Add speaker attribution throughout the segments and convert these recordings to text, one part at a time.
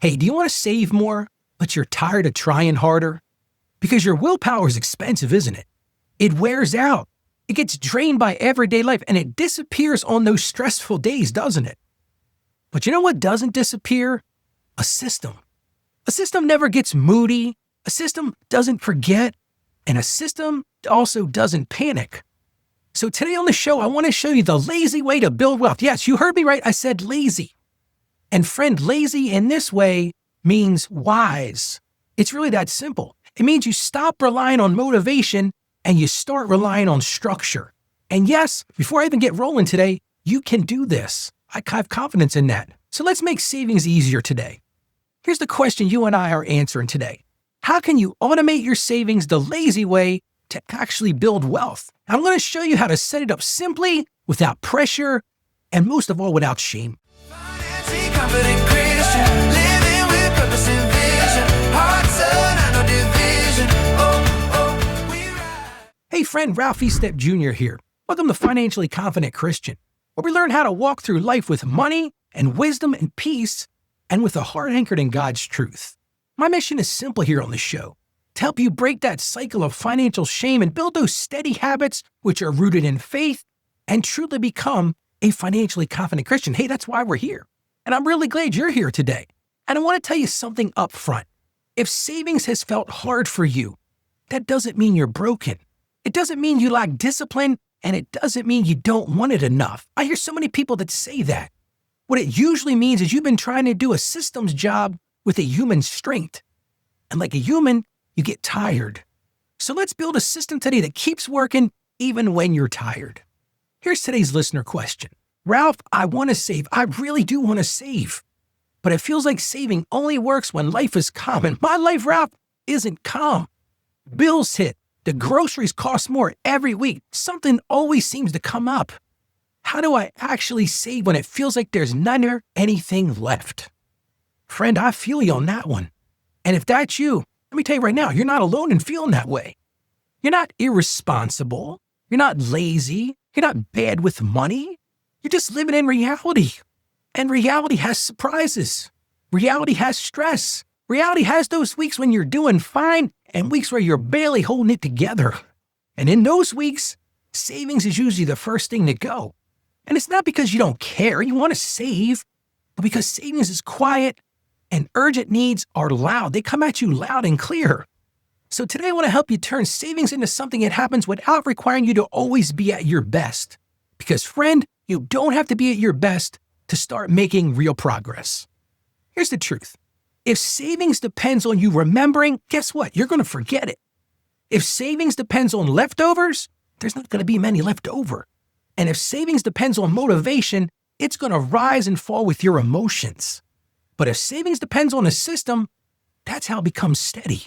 Speaker 1: Hey, do you want to save more, but you're tired of trying harder? Because your willpower is expensive, isn't it? It wears out. It gets drained by everyday life, and it disappears on those stressful days, doesn't it? But you know what doesn't disappear? A system. A system never gets moody. A system doesn't forget. And a system also doesn't panic. So today on the show, I want to show you the lazy way to build wealth. Yes, you heard me right. I said lazy. And friend, lazy in this way means wise. It's really that simple. It means you stop relying on motivation and you start relying on structure. And yes, before I even get rolling today, you can do this. I have confidence in that. So let's make savings easier today. Here's the question you and I are answering today. How can you automate your savings the lazy way to actually build wealth? I'm going to show you how to set it up simply, without pressure, and most of all, without shame.
Speaker 2: Confident Christian, living with purpose and vision, heart, soul, and no division. We ride.
Speaker 1: Hey friend, Ralph Estep Jr. here. Welcome to Financially Confident Christian, where we learn how to walk through life with money and wisdom and peace, and with a heart anchored in God's truth. My mission is simple here on the show, to help you break that cycle of financial shame and build those steady habits which are rooted in faith and truly become a financially confident Christian. Hey, that's why we're here. And I'm really glad you're here today. And I want to tell you something up front. If savings has felt hard for you, that doesn't mean you're broken. It doesn't mean you lack discipline, and it doesn't mean you don't want it enough. I hear so many people that say that. What it usually means is you've been trying to do a systems job with a human strength. And like a human, you get tired. So let's build a system today that keeps working even when you're tired. Here's today's listener question. Ralph, I want to save. I really do want to save. But it feels like saving only works when life is calm. And my life, Ralph, isn't calm. Bills hit. The groceries cost more every week. Something always seems to come up. How do I actually save when it feels like there's none or anything left? Friend, I feel you on that one. And if that's you, let me tell you right now, you're not alone in feeling that way. You're not irresponsible. You're not lazy. You're not bad with money. You're just living in reality. And reality has surprises. Reality has stress. Reality has those weeks when you're doing fine and weeks where you're barely holding it together. And in those weeks, savings is usually the first thing to go. And it's not because you don't care, you want to save, but because savings is quiet and urgent needs are loud. They come at you loud and clear. So today I want to help you turn savings into something that happens without requiring you to always be at your best. Because friend, you don't have to be at your best to start making real progress. Here's the truth. If savings depends on you remembering, guess what? You're going to forget it. If savings depends on leftovers, there's not going to be many left over. And if savings depends on motivation, it's going to rise and fall with your emotions. But if savings depends on a system, that's how it becomes steady.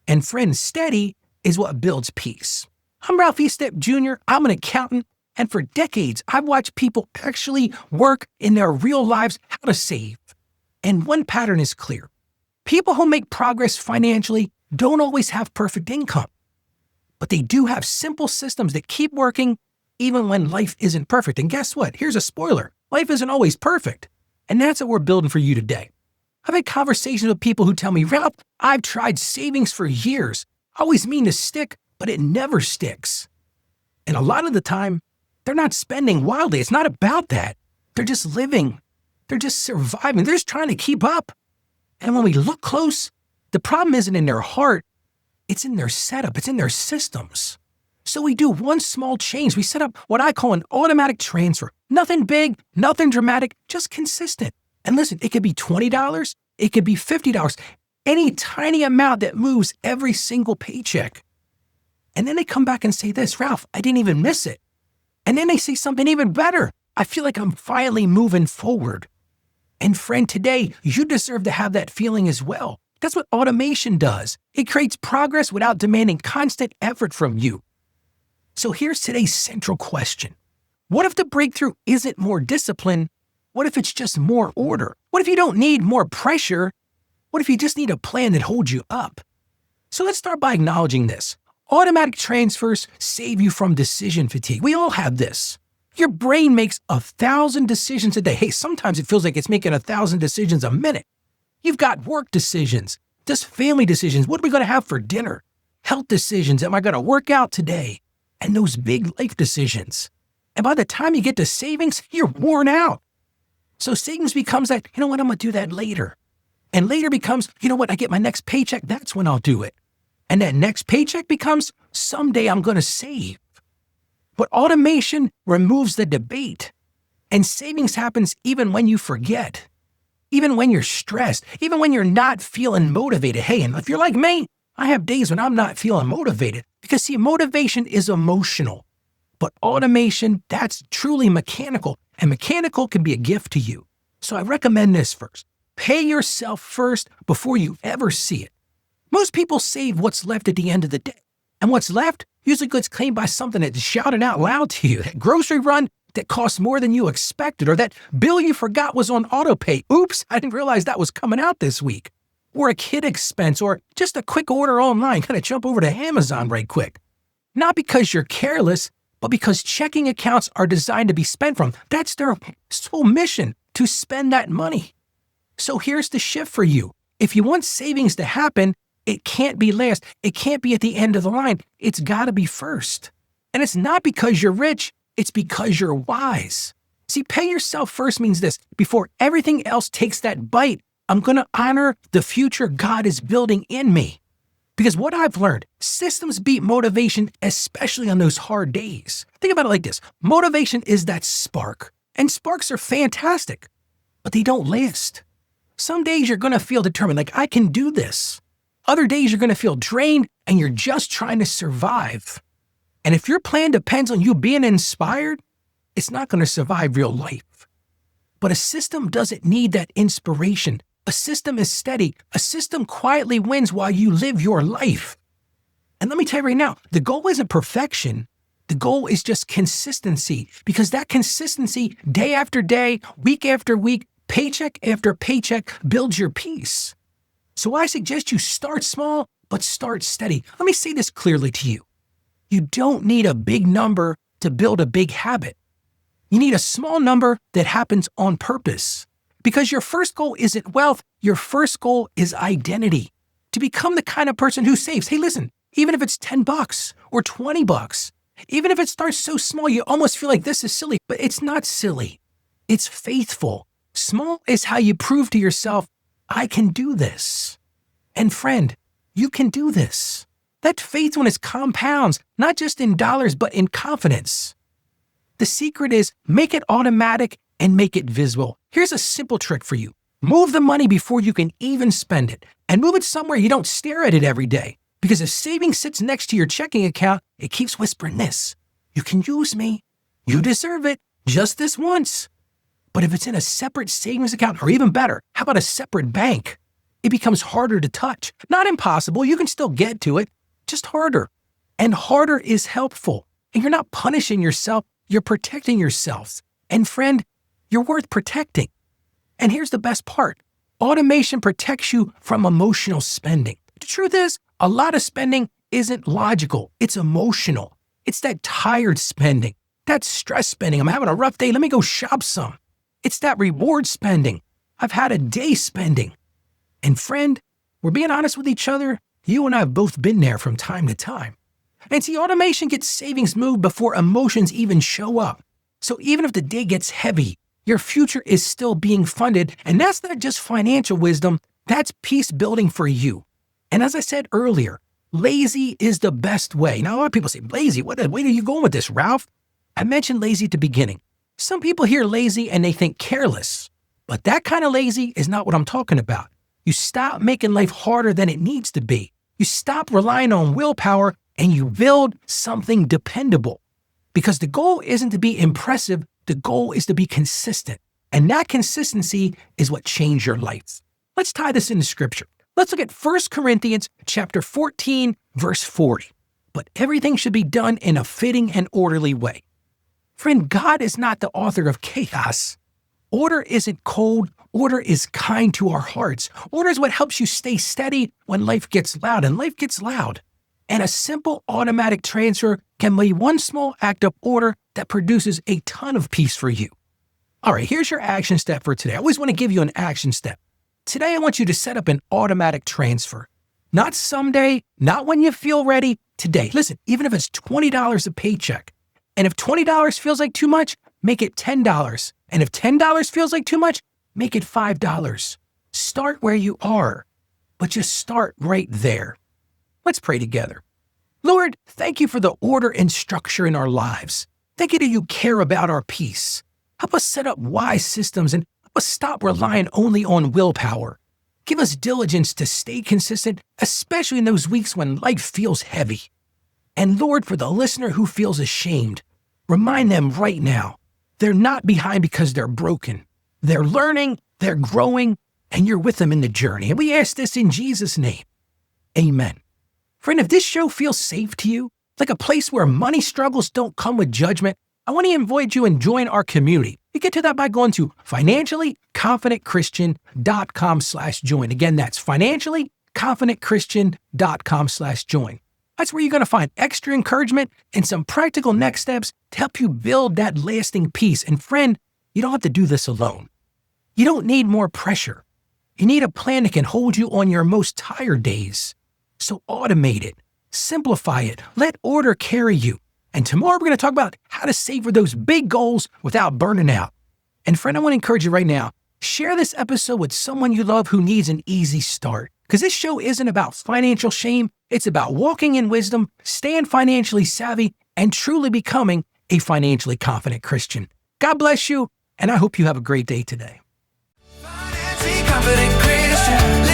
Speaker 1: And friend, steady is what builds peace. I'm Ralph Estep Jr. I'm an accountant. And for decades, I've watched people actually work in their real lives how to save. And one pattern is clear. People who make progress financially don't always have perfect income. But they do have simple systems that keep working even when life isn't perfect. And guess what? Here's a spoiler. Life isn't always perfect. And that's what we're building for you today. I've had conversations with people who tell me, Ralph, I've tried savings for years. I always mean to stick, but it never sticks. And a lot of the time, they're not spending wildly. It's not about that. They're just living. They're just surviving. They're just trying to keep up. And when we look close, the problem isn't in their heart. It's in their setup. It's in their systems. So we do one small change. We set up what I call an automatic transfer. Nothing big, nothing dramatic, just consistent. And listen, it could be $20. It could be $50. Any tiny amount that moves every single paycheck. And then they come back and say this, Ralph, I didn't even miss it. And then they say something even better. I feel like I'm finally moving forward. And friend, today, you deserve to have that feeling as well. That's what automation does. It creates progress without demanding constant effort from you. So here's today's central question. What if the breakthrough isn't more discipline? What if it's just more order? What if you don't need more pressure? What if you just need a plan that holds you up? So let's start by acknowledging this. Automatic transfers save you from decision fatigue. We all have this. Your brain makes 1,000 decisions a day. Hey, sometimes it feels like it's making 1,000 decisions a minute. You've got work decisions, just family decisions. What are we going to have for dinner? Health decisions. Am I going to work out today? And those big life decisions. And by the time you get to savings, you're worn out. So savings becomes that, you know what, I'm going to do that later. And later becomes, you know what, I get my next paycheck, that's when I'll do it. And that next paycheck becomes, someday I'm going to save. But automation removes the debate. And savings happens even when you forget. Even when you're stressed. Even when you're not feeling motivated. Hey, and if you're like me, I have days when I'm not feeling motivated. Because see, motivation is emotional. But automation, that's truly mechanical. And mechanical can be a gift to you. So I recommend this first. Pay yourself first before you ever see it. Most people save what's left at the end of the day. And what's left usually gets claimed by something that's shouted out loud to you. That grocery run that costs more than you expected, or that bill you forgot was on autopay. Oops, I didn't realize that was coming out this week. Or a kid expense, or just a quick order online. Kind of jump over to Amazon right quick. Not because you're careless, but because checking accounts are designed to be spent from. That's their sole mission, to spend that money. So here's the shift for you. If you want savings to happen, it can't be last. It can't be at the end of the line. It's got to be first. And it's not because you're rich. It's because you're wise. See, pay yourself first means this. Before everything else takes that bite, I'm going to honor the future God is building in me. Because what I've learned, systems beat motivation, especially on those hard days. Think about it like this. Motivation is that spark. And sparks are fantastic, but they don't last. Some days you're going to feel determined, like I can do this. Other days you're going to feel drained and you're just trying to survive. And if your plan depends on you being inspired, it's not going to survive real life. But a system doesn't need that inspiration. A system is steady. A system quietly wins while you live your life. And let me tell you right now, the goal isn't perfection. The goal is just consistency, because that consistency, day after day, week after week, paycheck after paycheck, builds your peace. So I suggest you start small, but start steady. Let me say this clearly to you. You don't need a big number to build a big habit. You need a small number that happens on purpose. Because your first goal isn't wealth, your first goal is identity. To become the kind of person who saves. Hey, listen, even if it's $10 or $20, even if it starts so small you almost feel like this is silly, but it's not silly. It's faithful. Small is how you prove to yourself, I can do this. And friend, you can do this. That faithfulness compounds, not just in dollars, but in confidence. The secret is make it automatic and make it visible. Here's a simple trick for you. Move the money before you can even spend it, and move it somewhere you don't stare at it every day. Because if savings sits next to your checking account, it keeps whispering this. You can use me. You deserve it. Just this once. But if it's in a separate savings account, or even better, how about a separate bank? It becomes harder to touch. Not impossible. You can still get to it. Just harder. And harder is helpful. And you're not punishing yourself. You're protecting yourself. And friend, you're worth protecting. And here's the best part. Automation protects you from emotional spending. The truth is, a lot of spending isn't logical. It's emotional. It's that tired spending, that stress spending. I'm having a rough day. Let me go shop some. It's that reward spending. I've had a day spending. And friend, we're being honest with each other. You and I have both been there from time to time. And see, automation gets savings moved before emotions even show up. So even if the day gets heavy, your future is still being funded. And that's not just financial wisdom. That's peace building for you. And as I said earlier, lazy is the best way. Now, a lot of people say, lazy, where are you going with this, Ralph? I mentioned lazy at the beginning. Some people hear lazy and they think careless. But that kind of lazy is not what I'm talking about. You stop making life harder than it needs to be. You stop relying on willpower and you build something dependable. Because the goal isn't to be impressive. The goal is to be consistent. And that consistency is what changed your life. Let's tie this into Scripture. Let's look at 1 Corinthians chapter 14, verse 40. But everything should be done in a fitting and orderly way. Friend, God is not the author of chaos. Order isn't cold. Order is kind to our hearts. Order is what helps you stay steady when life gets loud, and life gets loud. And a simple automatic transfer can be one small act of order that produces a ton of peace for you. All right, here's your action step for today. I always want to give you an action step. Today, I want you to set up an automatic transfer. Not someday, not when you feel ready, today. Listen, even if it's $20 a paycheck, and if $20 feels like too much, make it $10. And if $10 feels like too much, make it $5. Start where you are, but just start right there. Let's pray together. Lord, thank you for the order and structure in our lives. Thank you that you care about our peace. Help us set up wise systems and help us stop relying only on willpower. Give us diligence to stay consistent, especially in those weeks when life feels heavy. And Lord, for the listener who feels ashamed, remind them right now, they're not behind because they're broken. They're learning, they're growing, and you're with them in the journey. And we ask this in Jesus' name. Amen. Friend, if this show feels safe to you, like a place where money struggles don't come with judgment, I want to invite you and join our community. You get to that by going to financiallyconfidentchristian.com/join. Again, that's financiallyconfidentchristian.com/join. That's where you're going to find extra encouragement and some practical next steps to help you build that lasting peace. And friend, you don't have to do this alone. You don't need more pressure. You need a plan that can hold you on your most tired days. So automate it, simplify it, let order carry you. And tomorrow we're going to talk about how to savor those big goals without burning out. And friend, I want to encourage you right now, share this episode with someone you love who needs an easy start. Because this show isn't about financial shame. It's about walking in wisdom, staying financially savvy, and truly becoming a financially confident Christian. God bless you, and I hope you have a great day today.
Speaker 2: Financially confident Christian.